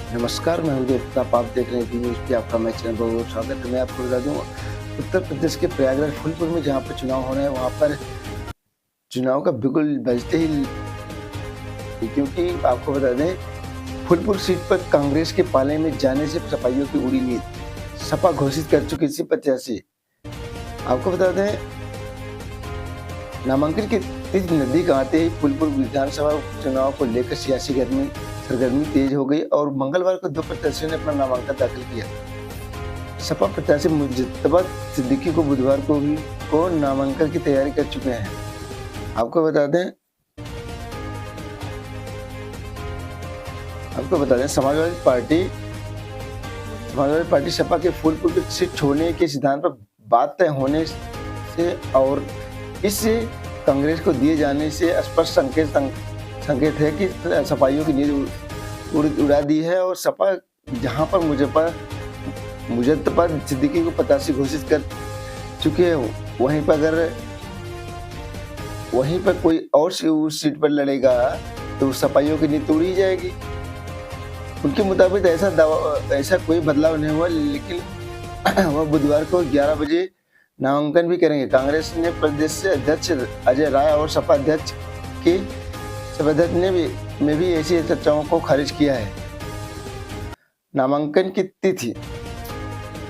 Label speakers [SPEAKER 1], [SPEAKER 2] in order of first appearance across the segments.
[SPEAKER 1] नमस्कार, मैं हूं देव प्रताप। आप देख रहे हैं वी न्यूज़ पे। आपका मैं चैनल बहुत-बहुत स्वागत है। मैं आपको बता दूं, उत्तर प्रदेश के प्रयागराज फूलपुर में जहां पर चुनाव हो रहे हैं, वहां पर चुनाव का बिगुल बजते ही, क्योंकि आपको बता दें, फूलपुर सीट पर कांग्रेस के पाले में जाने से सपाइयों की उड़ी नींद। सपा घोषित कर चुकी थी प्रत्याशी। आपको बता दें, नामांकन की तिथि नजदीक आते ही फूलपुर विधानसभा चुनाव को लेकर सियासी सरगर्मी तेज हो गई और मंगलवार को 2 प्रत्याशियों ने अपना नामांकन दाखिल किया। सपा प्रत्याशी मुजतबा सिद्दीकी को बुधवार को नामांकन की तैयारी कर चुके हैं। आपको बता दें समाजवादी पार्टी सपा के फूलपुर की सीट छोड़ने के सिद्धांत पर बात तय होने से और इससे कांग्रेस को दिए जाने से स्पष्ट संकेत है कि सपाइयों की नींद उड़ा दी है और सपा जहां पर मुजतबा सिद्दीकी को प्रत्याशी घोषित कर चुके हैं, वहीं पर कोई और उस सीट पर लड़ेगा तो सपाइयों की नींद उड़ी जाएगी। उनके मुताबिक ऐसा कोई बदलाव नहीं हुआ, लेकिन वह बुधवार को 11 बजे नामांकन भी करेंगे। कांग्रेस ने प्रदेश अध्यक्ष अजय राय और सपा अध्यक्ष के में भी ऐसी चर्चाओं को खारिज किया है। नामांकन की तिथि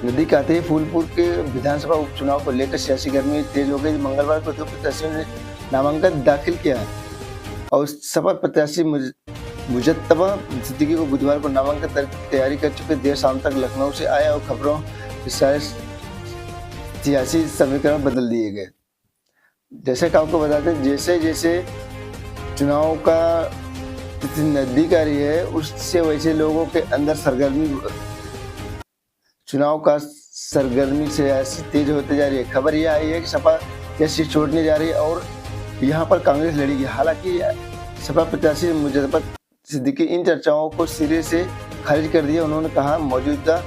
[SPEAKER 1] नजदीक आते ही फूलपुर के विधानसभा उपचुनाव को लेकर सियासी गर्मी तेज हो गई। मंगलवार को 2 प्रत्याशियों ने नामांकन दाखिल किया और सपा प्रत्याशी मुजतबा सिद्दीकी को बुधवार को नामांकन तैयारी कर चुके। देर शाम तक लखनऊ से आया और खबरों के सारे सियासी समीकरण बदल दिए गए। जैसे कि आपको बताते हैं, जैसे जैसे चुनाव का तिथि नजदीक आ रही है, उससे वैसे लोगों के अंदर चुनाव का सरगर्मी से ऐसी तेज होते जा रही है। खबर यह आई है कि सपा यह सीट छोड़ने जा रही है और यहाँ पर कांग्रेस लड़ेगी। हालांकि सपा प्रत्याशी मुजतबा सिद्दीकी इन चर्चाओं को सिरे से खारिज कर दिया। उन्होंने कहा, मौजूदा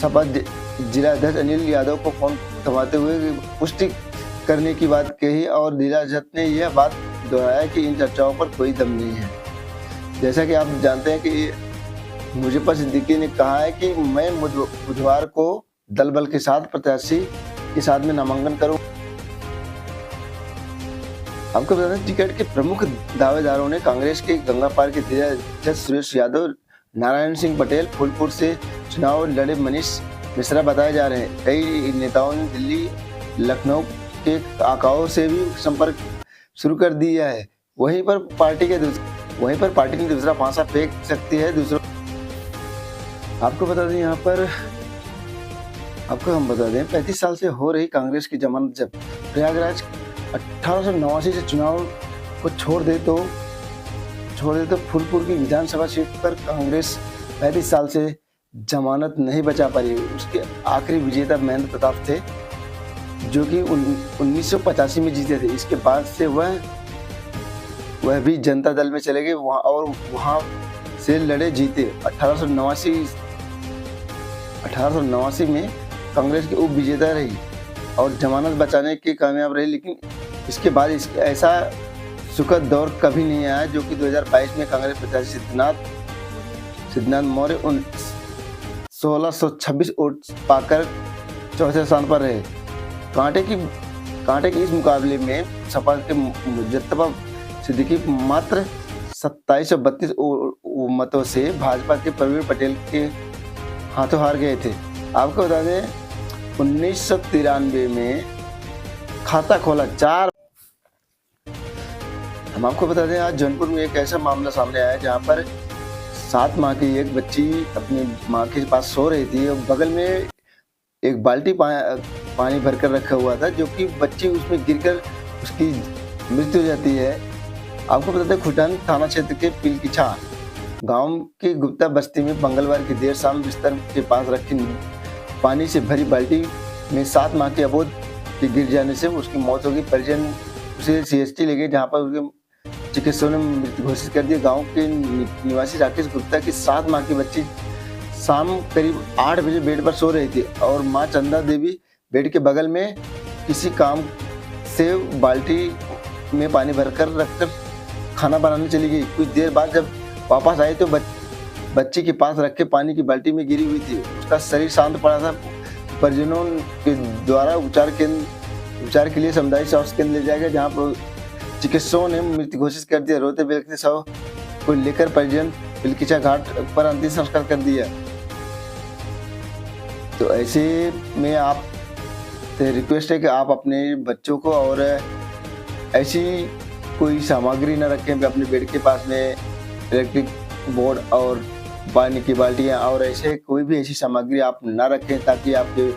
[SPEAKER 1] सपा जिला अध्यक्ष अनिल यादव को फोन थमाते हुए पुष्टि करने की बात कही और जिला अध्यक्ष ने यह बात दोहराया कि इन चर्चाओं पर कोई दम नहीं है। जैसा कि आप जानते हैं कि मुजतबा सिद्दीकी ने कहा है कि मैं बुधवार को दल बल के साथ प्रत्याशी के साथ में नामांकन करूं। आपको बता दें, टिकट के प्रमुख दावेदारों ने कांग्रेस के गंगा पार के जिला अध्यक्ष सुरेश यादव, नारायण सिंह पटेल, फूलपुर से चुनाव लड़े मनीष मिश्रा बताए जा रहे हैं। कई नेताओं ने दिल्ली, लखनऊ के आकाओं से भी संपर्क शुरू कर दिया है। वहीं पर पार्टी ने दूसरा फांसा फेंक सकती है। आपको बता दें, हम बता दें, 35 साल से हो रही कांग्रेस की जमानत जब प्रयागराज 1889 से चुनाव को छोड़ दे तो फूलपुर की विधानसभा सीट पर कांग्रेस 35 साल से जमानत नहीं बचा पा रही। उसके आखिरी विजेता महेंद्र प्रताप थे, जो कि 1985 में जीते थे। इसके बाद से वह भी जनता दल में चले गए वहां से लड़े, जीते। 1889 में कांग्रेस की उप विजेता रही और जमानत बचाने के कामयाब रही, लेकिन इसके बाद ऐसा सुखद दौर कभी नहीं आया, जो कि 2022 में कांग्रेस प्रत्याशी सिद्धनाथ मौर्य 1626 वोट पाकर चौथे स्थान पर रहे। कांटे के इस मुकाबले में सपा के मुजतबा सिद्दीकी मात्र 2732 मतों से भाजपा के प्रवीण पटेल के हाथों हार गए थे। आपको बता दें, 1993 में खाता खोला हम आपको बता दें, आज जौनपुर में एक ऐसा मामला सामने आया जहां पर 7 माह की एक बच्ची अपनी माँ के पास सो रही थी और बगल में एक बाल्टी पानी भरकर रखा हुआ था, जो कि बच्ची उसमें गिरकर उसकी मृत्यु हो जाती है। आपको बता दें, खुटान थाना क्षेत्र के पिलकिछा गांव की गुप्ता बस्ती में मंगलवार की देर शाम बिस्तर के पास रखी पानी से भरी बाल्टी में 7 माह के अबोध के गिर जाने से उसकी मौत हो गई। परिजन उसे CHT ले गए, जहाँ पर उसके चिकित्सकों ने मृत्यु घोषित कर दिया। गांव के निवासी राकेश गुप्ता की 7 माह की बच्ची शाम करीब 8 बजे बेड पर सो रही थी और मां चंदा देवी बेड के बगल में किसी काम से बाल्टी में पानी भरकर रखकर खाना बनाने चली गई। कुछ देर बाद जब वापस आई तो बच्ची के पास रख के पानी की बाल्टी में गिरी हुई थी। उसका शरीर शांत पड़ा था। परिजनों के द्वारा उपचार के लिए सामुदायिक स्वास्थ्य केंद्र ले जाया गया, जहाँ पर चिकित्सकों ने मृत घोषित कर दिया। रोते बिलखते शव को लेकर परिजन बिलकिचा घाट पर अंतिम संस्कार कर दिया। तो ऐसे में आप से रिक्वेस्ट है कि आप अपने बच्चों को और ऐसी कोई सामग्री न रखें अपने बेड के पास में, इलेक्ट्रिक बोर्ड और पानी की बाल्टियाँ और ऐसे कोई भी ऐसी सामग्री आप न रखें ताकि आपके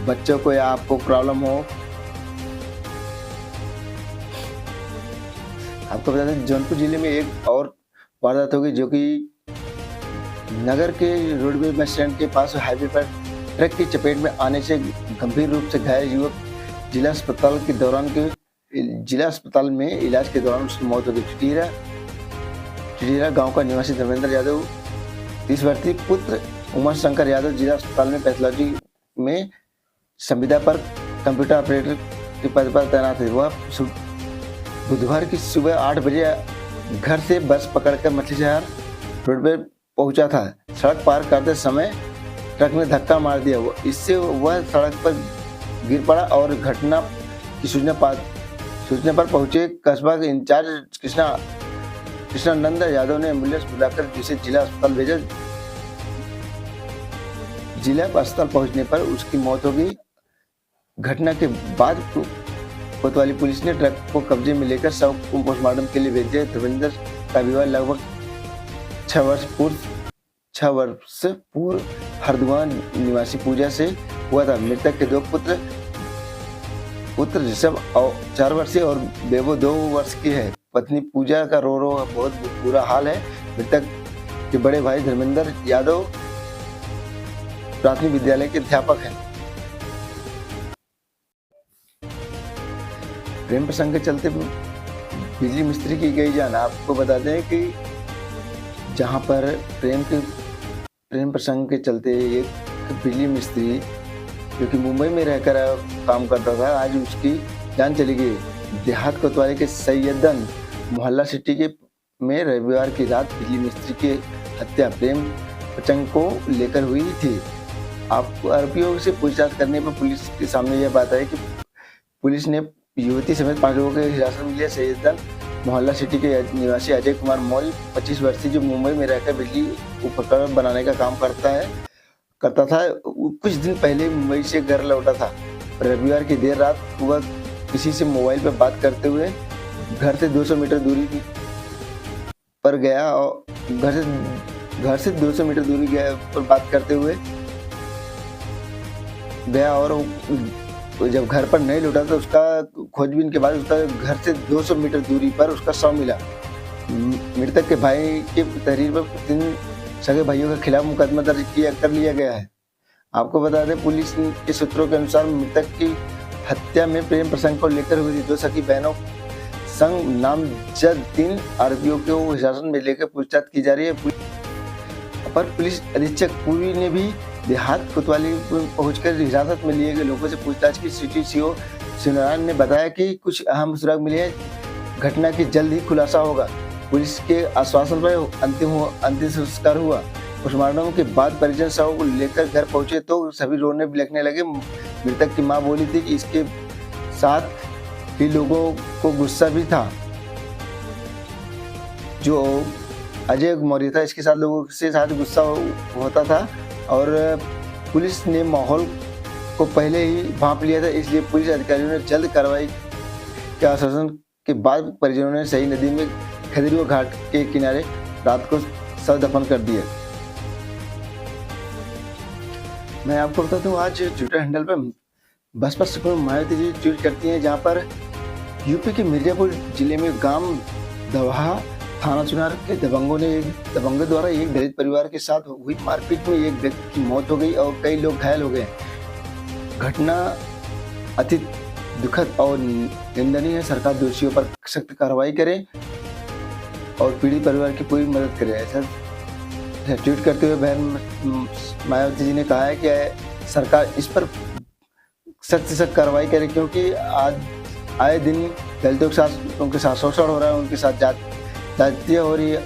[SPEAKER 1] बच्चों को या आपको प्रॉब्लम हो। आपको बता दें जौनपुर जिले में एक और वारदात हो गई, जो कि नगर के रोडवे बस स्टैंड के पास हाईवे पर ट्रक की चपेट में आने से गंभीर रूप से घायल युवक जिला अस्पताल में इलाज के दौरान उसकी मौत हो गई। चिड़िया गांव का निवासी धर्मेंद्र यादव 30 वर्षीय पुत्र उमा शंकर यादव जिला अस्पताल में पैथोलॉजी में संविदा पर कंप्यूटर ऑपरेटर के पद पर तैनात है। वह बुधवार की सुबह 8 बजे घर से बस पकड़कर मछली शहर रोडवे पहुंचा था। सड़क पार करते समय ट्रक ने धक्का मार दिया। इससे वह सड़क पर गिर पड़ा और घटना की सूचना पर पहुंचे कस्बा के इंचार्ज कृष्णानंद यादव ने एम्बुलेंस बुलाकर जिसे जिला अस्पताल भेजा। जिला अस्पताल पहुंचने पर उसकी मौत हो गई। घटना के बाद कोतवाली पुलिस ने ट्रक को कब्जे में लेकर शव को पोस्टमार्टम के लिए भेज दिया। धर्मेंद्र का विवाह लगभग 6 वर्ष पूर्व हरदुआ निवासी पूजा से हुआ था। मृतक के 2 पुत्र ऋषभ 4 वर्षीय और बेबो 2 वर्ष की है। पत्नी पूजा का रो बहुत बुरा हाल है। मृतक के बड़े भाई धर्मेंद्र यादव प्राथमिक विद्यालय के अध्यापक हैं। प्रेम प्रसंग के चलते बिजली मिस्त्री की गई जान। आपको बता दें कि जहां पर प्रेम प्रसंग के चलते एक बिजली मिस्त्री जो कि मुंबई में रहकर काम करता था, आज उसकी जान चली गई। देहात कोतवाली के सैयदन मोहल्ला सिटी में रविवार की रात बिजली मिस्त्री की हत्या प्रेम प्रसंग को लेकर हुई थी। आपको आरोपियों से पूछताछ करने पर पुलिस के सामने यह बात आई कि पुलिस ने युवती समेत 5 लोगों के हिरासत में लिया। सैयदन मोहल्ला सिटी के निवासी अजय कुमार मौर्य 25 वर्षीय, जो मुंबई में रहकर बिजली उपकरण बनाने का काम करता था, कुछ दिन पहले मुंबई से घर लौटा था। रविवार की देर रात वह किसी से मोबाइल पर बात करते हुए घर से 200 मीटर दूरी पर गया और घर से 200 मीटर दूरी पर बात करते हुए गया और जब घर पर नहीं लौटा तो उसका खोजबीन के बाद उसका घर से 200 मीटर दूरी पर उसका शव मिला। मृतक के भाई के तहरीर पर 3 सगे भाइयों के खिलाफ मुकदमा दर्ज कर लिया गया है। आपको बता दें पुलिस के सूत्रों के अनुसार मृतक की हत्या में प्रेम प्रसंग को लेकर हुई थी। 2 सगी बहनों संग नामजद 3 आरोपियों को हिरासत में लेकर पूछताछ की जा रही है। अपर पुलिस अधीक्षक पूर्वी ने भी देहात कोतवाली पहुंचकर हिरासत में लिए गए लोगों से पूछताछ की। सिटी सीओ शिवनारायण ने बताया कि कुछ अहम सुराग मिले हैं। घटना की जल्द ही खुलासा होगा। पुलिस के आश्वासन पर अंतिम संस्कार हुआ। पोस्टमार्टम के बाद परिजन शव को लेकर घर पहुंचे तो सभी रोने बिलखने लगे। मृतक की मां बोली थी कि इसके साथ ही लोगों को गुस्सा भी था। जो अजय मौर्य था, इसके साथ लोगों से साथ गुस्सा होता था और पुलिस ने माहौल को पहले ही भांप लिया था। इसलिए पुलिस अधिकारियों ने जल्द कार्रवाई के आश्वासन के बाद परिजनों ने सही नदी में खदरिया घाट के किनारे रात को शव दफन कर दिया। मैं आपको बता दूं, आज ट्विटर हैंडल पर बसपा सुप्रीमो मायावती जी ट्वीट करती हैं, जहां पर यूपी के मिर्जापुर जिले में गांव दवाहा थाना चुनार के दबंगों द्वारा एक दलित परिवार के साथ हुई मारपीट में एक व्यक्ति की मौत हो गई और कई लोग घायल हो गए। घटना अति दुखद और निंदनीय है। सरकार दोषियों पर सख्त कार्रवाई करे और पीड़ित परिवार की पूरी मदद करे। ऐसा ट्वीट करते हुए बहन मायावती जी ने कहा है कि सरकार इस पर सख्त से सख्त कार्रवाई करे, क्योंकि आज आए दिन दलितों के साथ उनके साथ शोषण हो रहा है, उनके साथ जातीय हो रही है।